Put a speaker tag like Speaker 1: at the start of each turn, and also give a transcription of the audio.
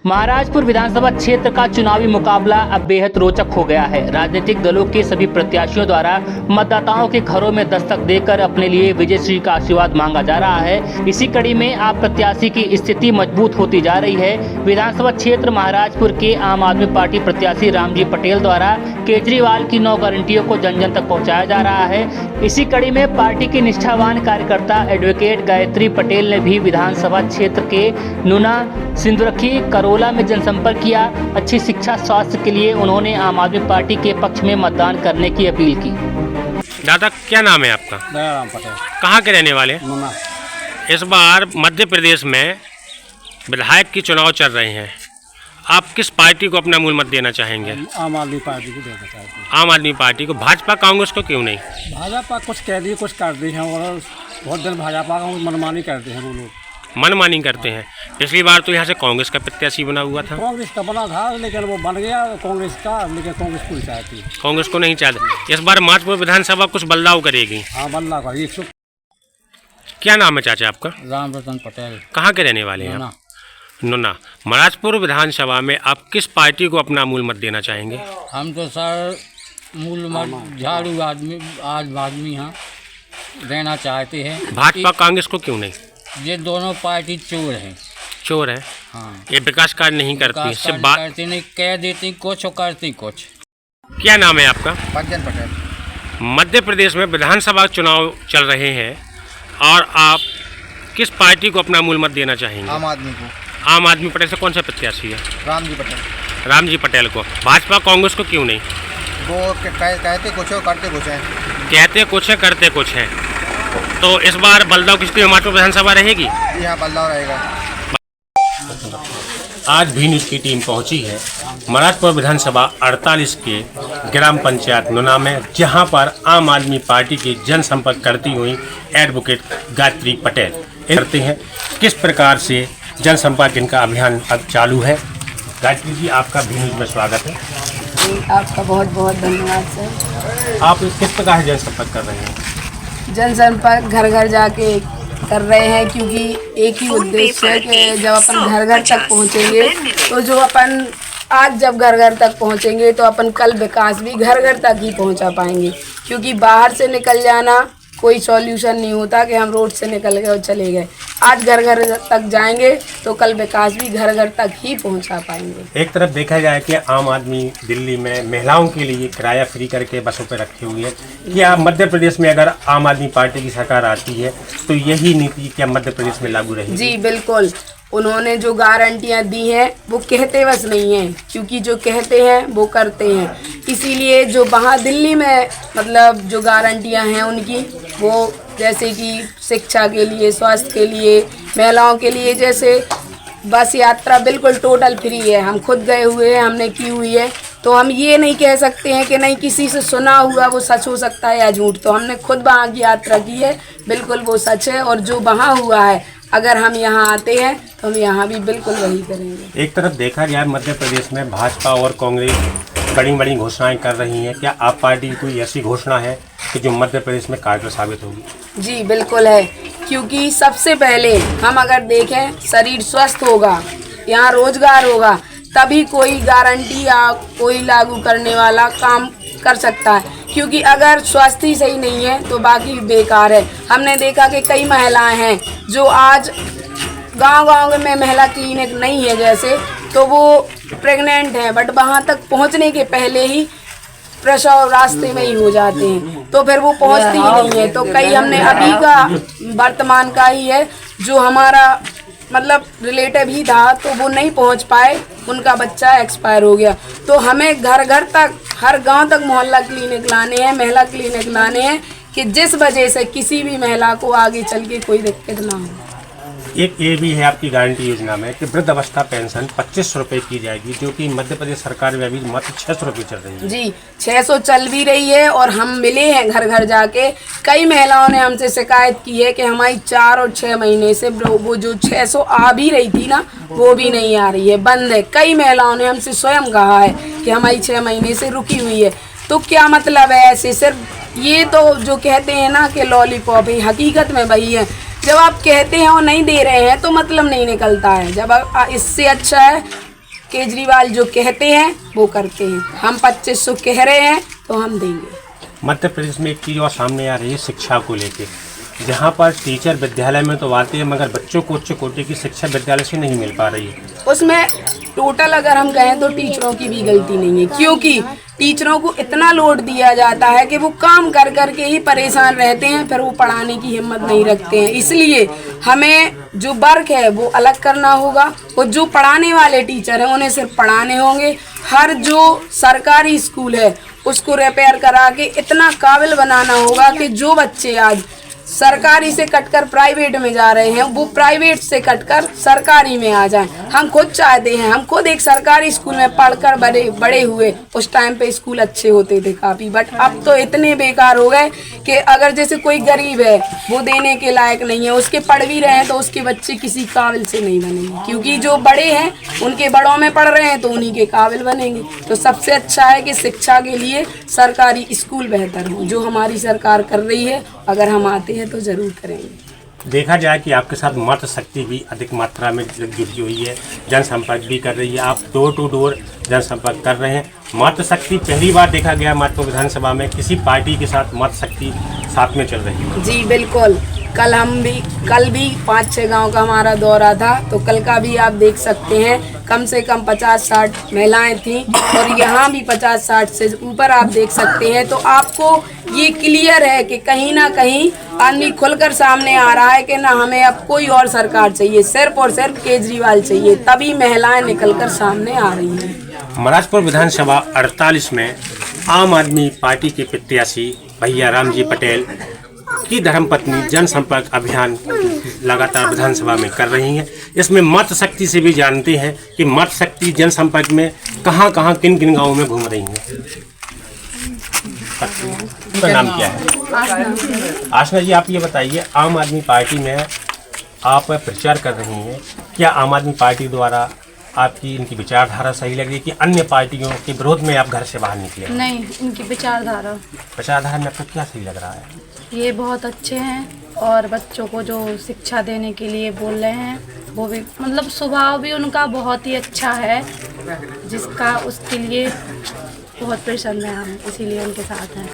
Speaker 1: महाराजपुर विधानसभा क्षेत्र का चुनावी मुकाबला अब बेहद रोचक हो गया है। राजनीतिक दलों के सभी प्रत्याशियों द्वारा मतदाताओं के घरों में दस्तक देकर अपने लिए विजय श्री का आशीर्वाद मांगा जा रहा है। इसी कड़ी में आप प्रत्याशी की स्थिति मजबूत होती जा रही है। विधानसभा क्षेत्र महाराजपुर के आम आदमी पार्टी प्रत्याशी रामजी पटेल द्वारा केजरीवाल की 9 गारंटियों को जन जन तक पहुँचाया जा रहा है। इसी कड़ी में पार्टी की निष्ठावान कार्यकर्ता एडवोकेट गायत्री पटेल ने भी विधानसभा क्षेत्र के नूना, सिंदुरखी, करोला में जनसंपर्क किया। अच्छी शिक्षा, स्वास्थ्य के लिए उन्होंने आम आदमी पार्टी के पक्ष में मतदान करने की अपील की।
Speaker 2: दादा, क्या नाम है आपका?
Speaker 3: दयाराम पटेल।
Speaker 2: कहाँ के रहने वाले?
Speaker 3: नूना।
Speaker 2: इस बार मध्य प्रदेश में विधायक की चुनाव चल रहे हैं। आप किस पार्टी को अपना मूल मत देना चाहेंगे?
Speaker 3: आम आदमी पार्टी को देना चाहते हैं।
Speaker 2: आम आदमी पार्टी को। भाजपा कांग्रेस को क्यों नहीं?
Speaker 3: भाजपा कुछ कह दी, कुछ कर दी है और बहुत दिन भाजपा का मनमानी करते हैं वो लोग।
Speaker 2: मनमानी करते हैं। पिछली बार तो यहाँ से कांग्रेस का प्रत्याशी बना हुआ था।
Speaker 3: कांग्रेस का बना था लेकिन वो बन गया कांग्रेस का, लेकिन कांग्रेस को नहीं चाहती।
Speaker 2: कांग्रेस को नहीं चाहते। इस बार महाराजपुर विधानसभा कुछ बदलाव करेगी।
Speaker 3: हाँ, बदलाव करेगी।
Speaker 2: क्या नाम है चाचा आपका?
Speaker 3: राम रतन पटेल।
Speaker 2: कहाँ के रहने वाले हैं आप? नूना। महाराजपुर विधानसभा में आप किस पार्टी को अपना मूल मत देना चाहेंगे?
Speaker 4: हम तो सर मूल मत झाड़ू आदमी यहाँ देना चाहते हैं।
Speaker 2: भाजपा कांग्रेस को क्यों नहीं?
Speaker 4: ये दोनों पार्टी चोर हैं।
Speaker 2: चोर है।
Speaker 4: हाँ,
Speaker 2: ये विकास कार्य नहीं करती।
Speaker 4: विकास
Speaker 2: सिर्फ
Speaker 4: कार्य करती नहीं, कह देती कुछ और करती कुछ।
Speaker 2: क्या नाम है आपका?
Speaker 3: पंकज पटेल।
Speaker 2: मध्य प्रदेश में विधानसभा चुनाव चल रहे हैं और आप किस पार्टी को अपना मूल मत देना चाहेंगे?
Speaker 3: आम आदमी को।
Speaker 2: आम आदमी पार्टी से कौन सा प्रत्याशी है?
Speaker 3: रामजी पटेल।
Speaker 2: रामजी पटेल को। भाजपा कांग्रेस को क्यों नहीं?
Speaker 3: वो कहते कुछ और करते कुछ है।
Speaker 2: कहते कुछ है, करते कुछ है। तो इस बार बलदाव किसकी महाराजपुर विधानसभा रहेगी?
Speaker 3: यहाँ बदलाव रहेगा।
Speaker 2: आज भी न्यूज़ की टीम पहुंची है महाराजपुर विधानसभा 48 के ग्राम पंचायत नूना में, जहां पर आम आदमी पार्टी की जनसंपर्क करती हुई एडवोकेट गायत्री पटेल करते हैं किस प्रकार से जनसंपर्क इनका अभियान अब चालू है। गायत्री जी, आपका भी न्यूज़ में स्वागत है।
Speaker 5: आपका बहुत बहुत धन्यवाद सर।
Speaker 2: आप किस प्रकार से जनसंपर्क कर रहे हैं?
Speaker 5: जनसंपर्क घर घर जाके कर रहे हैं, क्योंकि एक ही उद्देश्य है कि जब अपन घर घर तक पहुंचेंगे तो जो अपन आज जब घर घर तक पहुंचेंगे तो अपन कल विकास भी घर घर तक ही पहुंचा पाएंगे। क्योंकि बाहर से निकल जाना कोई सॉल्यूशन नहीं होता कि हम रोड से निकल गए और चले गए। आज घर घर तक जाएंगे तो कल विकास भी घर घर तक ही पहुंचा पाएंगे।
Speaker 2: एक तरफ देखा जाए कि आम आदमी दिल्ली में महिलाओं के लिए किराया फ्री करके बसों पर रखी हुई है। क्या मध्य प्रदेश में अगर आम आदमी पार्टी की सरकार आती है तो यही नीति क्या मध्य प्रदेश में लागू रहेगी?
Speaker 5: जी बिल्कुल। उन्होंने जो गारंटियां दी हैं वो कहते बस नहीं हैं, क्योंकि जो कहते हैं वो करते हैं। इसीलिए जो वहाँ दिल्ली में मतलब जो गारंटियां हैं उनकी, वो जैसे कि शिक्षा के लिए, स्वास्थ्य के लिए, महिलाओं के लिए, जैसे बस यात्रा बिल्कुल टोटल फ्री है। हम खुद गए हुए हैं, हमने की हुई है, तो हम ये नहीं कह सकते हैं कि नहीं किसी से सुना हुआ वो सच हो सकता है या झूठ। तो हमने खुद वहाँ की यात्रा की है, बिल्कुल वो सच है। और जो वहाँ हुआ है अगर हम यहाँ आते हैं तो हम यहाँ भी बिल्कुल वही करेंगे।
Speaker 2: एक तरफ देखा जाए मध्य प्रदेश में भाजपा और कांग्रेस बड़ी बड़ी घोषणाएं कर रही हैं। क्या आप पार्टी की कोई ऐसी घोषणा है कि जो मध्य प्रदेश में कारगर साबित होगी?
Speaker 5: जी बिल्कुल है, क्योंकि सबसे पहले हम अगर देखें शरीर स्वस्थ होगा, यहाँ रोजगार होगा, तभी कोई गारंटी या कोई लागू करने वाला काम कर सकता है। क्योंकि अगर स्वास्थ्य ही सही नहीं है तो बाकी बेकार है। हमने देखा कि कई महिलाएं हैं जो आज गांव-गांव में महिला क्लिनिक नहीं है जैसे, तो वो प्रेग्नेंट हैं, बट वहां तक पहुंचने के पहले ही प्रसव रास्ते में ही हो जाते हैं, तो फिर वो पहुंचती ही नहीं है। तो कई हमने अभी का वर्तमान का ही है जो हमारा मतलब रिलेटिव ही था, तो वो नहीं पहुंच पाए, उनका बच्चा एक्सपायर हो गया। तो हमें घर घर तक, हर गांव तक मोहल्ला क्लिनिक लाने हैं, महिला क्लिनिक लाने हैं, कि जिस वजह से किसी भी महिला को आगे चल के कोई दिक्कत ना हो।
Speaker 2: एक ये भी है आपकी गारंटी योजना में कि वृद्ध अवस्था पेंशन 2500 रुपये की जाएगी, जो कि मध्य प्रदेश सरकार में अभी मात्र 600 रुपये चल रही है।
Speaker 5: जी 600 चल भी रही है, और हम मिले हैं घर घर जाके। कई महिलाओं ने हमसे शिकायत की है कि हमारी 4 और 6 महीने से वो जो 600 आ भी रही थी ना, वो भी नहीं आ रही है, बंद है। कई महिलाओं ने हमसे स्वयं कहा है कि हमारी 6 महीने से रुकी हुई है। तो क्या मतलब है ऐसे? सिर्फ ये तो जो कहते हैं ना कि लॉलीपॉप है, हकीकत में वही है। जब आप कहते हैं और नहीं दे रहे हैं तो मतलब नहीं निकलता है। जब इससे अच्छा है केजरीवाल जो कहते हैं वो करते हैं। हम 2500 कह रहे हैं तो हम देंगे।
Speaker 2: मध्य प्रदेश में एक चीज़ और सामने आ रही है शिक्षा को लेके, जहाँ पर टीचर विद्यालय में तो आते हैं मगर बच्चों को उच्च कोटि की शिक्षा विद्यालय से नहीं मिल पा रही है।
Speaker 5: उसमें टोटल अगर हम कहें तो टीचरों की भी गलती नहीं है, क्योंकि टीचरों को इतना लोड दिया जाता है कि वो काम कर कर के ही परेशान रहते हैं, फिर वो पढ़ाने की हिम्मत नहीं रखते हैं। इसलिए हमें जो वर्क है वो अलग करना होगा और जो पढ़ाने वाले टीचर हैं उन्हें सिर्फ पढ़ाने होंगे। हर जो सरकारी स्कूल है उसको रिपेयर करा के इतना काबिल बनाना होगा कि जो बच्चे आज सरकारी से कटकर प्राइवेट में जा रहे हैं वो प्राइवेट से कटकर सरकारी में आ जाएं। हम खुद चाहते हैं, हम खुद एक सरकारी स्कूल में पढ़कर बड़े हुए। उस टाइम पे स्कूल अच्छे होते थे काफ़ी, बट अब तो इतने बेकार हो गए कि अगर जैसे कोई गरीब है वो देने के लायक नहीं है, उसके पढ़ भी रहे हैं तो उसके बच्चे किसी काबिल से नहीं बनेंगे, क्योंकि जो बड़े हैं उनके बड़ों में पढ़ रहे हैं तो उन्हीं के काबिल बनेंगे। तो सबसे अच्छा है कि शिक्षा के लिए सरकारी स्कूल बेहतर हो, जो हमारी सरकार कर रही है। अगर हम आते हैं तो जरूर करेंगे।
Speaker 2: देखा जाए कि आपके साथ मातृ शक्ति भी अधिक मात्रा में जुड़ी हुई है, जनसंपर्क भी कर रही है, आप डोर टू डोर जनसंपर्क कर रहे हैं। मातृ शक्ति पहली बार देखा गया मातृ विधानसभा में किसी पार्टी के साथ मातृ शक्ति साथ में चल रही है।
Speaker 5: जी बिल्कुल, कल भी 5-6 गांव का हमारा दौरा था, तो कल का भी आप देख सकते हैं कम से कम 50-60 महिलाएं थीं और यहाँ भी 50-60 से ऊपर आप देख सकते हैं। तो आपको ये क्लियर है कि कहीं ना कहीं आदमी खुलकर सामने आ रहा है कि ना हमें अब कोई और सरकार चाहिए, सिर्फ और सिर्फ केजरीवाल चाहिए, तभी महिलाएं निकलकर सामने आ रही हैं।
Speaker 2: महाराजपुर विधानसभा 48 में आम आदमी पार्टी के प्रत्याशी भैया रामजी पटेल की धर्मपत्नी जनसंपर्क अभियान लगातार विधानसभा में कर रही हैं। इसमें मातृ शक्ति से भी जानते हैं कि मातृ शक्ति जनसंपर्क में कहां किन किन गांवों में घूम रही हैं। उनका नाम क्या है? आसना जी, आप ये बताइए, आम आदमी पार्टी में आप प्रचार कर रही हैं, क्या आम आदमी पार्टी द्वारा आपकी इनकी विचारधारा सही लग रही है कि अन्य पार्टियों के विरोध में आप घर से बाहर निकले?
Speaker 6: नहीं, इनकी विचारधारा
Speaker 2: में आपको क्या सही लग रहा है?
Speaker 6: ये बहुत अच्छे हैं और बच्चों को जो शिक्षा देने के लिए बोल रहे हैं वो भी, मतलब स्वभाव भी उनका बहुत ही अच्छा है, जिसका उसके लिए बहुत प्रसन्न है हम, इसीलिए उनके साथ हैं।